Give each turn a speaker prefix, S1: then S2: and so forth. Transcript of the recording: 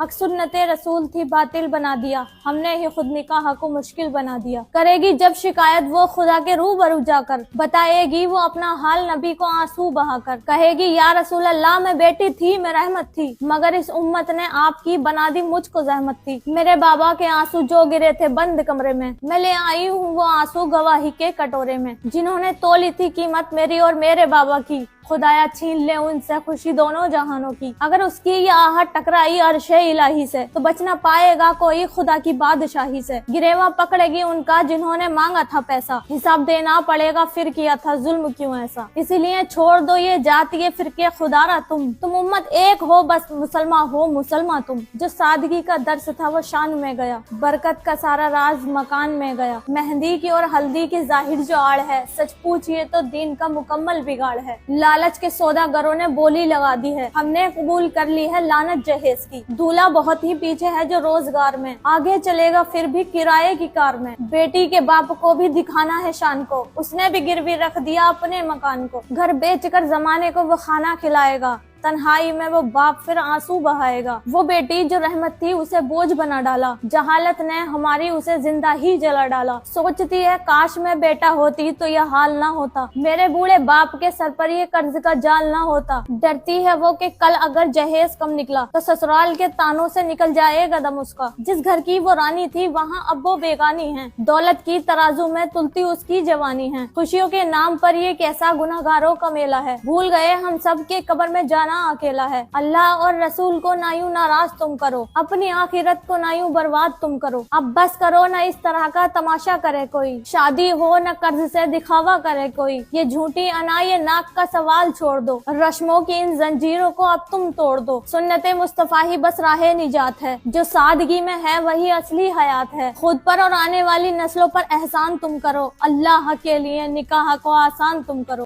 S1: हक सुन्नत रसूल थी बातिल बना दिया, हमने ही खुद निकाह को मुश्किल बना दिया। करेगी जब शिकायत वो खुदा के रूबरू जाकर, बताएगी वो अपना हाल नबी को आंसू बहाकर। कहेगी या रसूल अल्लाह मैं बेटी थी, मैं रहमत थी, मगर इस उम्मत ने आपकी बना दी मुझको जहमत थी। मेरे बाबा के आंसू जो गिरे थे बंद कमरे में, मैं ले आई हूँ वो आंसू गवाही के कटोरे में। जिन्होंने तोली थी कीमत मेरी और मेरे बाबा की, खुदाया छीन ले उनसे खुशी दोनों जहानों की। अगर उसकी ये आहट टकराई अर्शे इलाही से, तो बच न पाएगा कोई खुदा की बादशाही से। गिरेवा पकड़ेगी उनका जिन्होंने मांगा था पैसा, हिसाब देना पड़ेगा फिर किया था जुल्म क्यों ऐसा। इसीलिए छोड़ दो ये जात ये फिरके खुदारा तुम उम्मत एक हो बस मुसलमान तुम। जो सादगी का दर्स था वो शान में गया, बरकत का सारा राज मकान में गया। मेहंदी की और हल्दी की जाहिर जो आड़ है, सच पूछिए तो दीन का मुकम्मल बिगाड़ है। लालच के सौदागरों ने बोली लगा दी है, हमने कबूल कर ली है लानत जहेज की। दूल्हा बहुत ही पीछे है जो रोजगार में, आगे चलेगा फिर भी किराए की कार में। बेटी के बाप को भी दिखाना है शान को, उसने भी गिरवी रख दिया अपने मकान को। घर बेचकर जमाने को वो खाना खिलाएगा, तन्हाई में वो बाप फिर आंसू बहाएगा। वो बेटी जो रहमत थी उसे बोझ बना डाला, जहालत ने हमारी उसे जिंदा ही जला डाला। सोचती है काश मैं बेटा होती तो यह हाल ना होता, मेरे बूढ़े बाप के सर पर ये कर्ज का जाल ना होता। डरती है वो कि कल अगर जहेज कम निकला तो ससुराल के तानों से निकल जाएगा दम उसका। जिस घर की वो रानी थी वहाँ अब वो बेगानी है, दौलत की तराजू में तुलती उसकी जवानी है। खुशियों के नाम पर ये कैसा गुनाहगारों का मेला है, भूल गए हम सब के कब्र में जाना अकेला है। अल्लाह और रसूल को ना यूं नाराज तुम करो, अपनी आखिरत को ना यूं बर्बाद तुम करो। अब बस करो ना इस तरह का तमाशा करे कोई, शादी हो न कर्ज से दिखावा करे कोई। ये झूठी अना ये नाक का सवाल छोड़ दो, रस्मों की इन जंजीरों को अब तुम तोड़ दो। सुन्नते मुस्तफा ही बस राह निजात है, जो सादगी में है वही असली हयात है। खुद पर और आने वाली नस्लों पर एहसान तुम करो, अल्लाह के लिए निकाह को आसान तुम करो।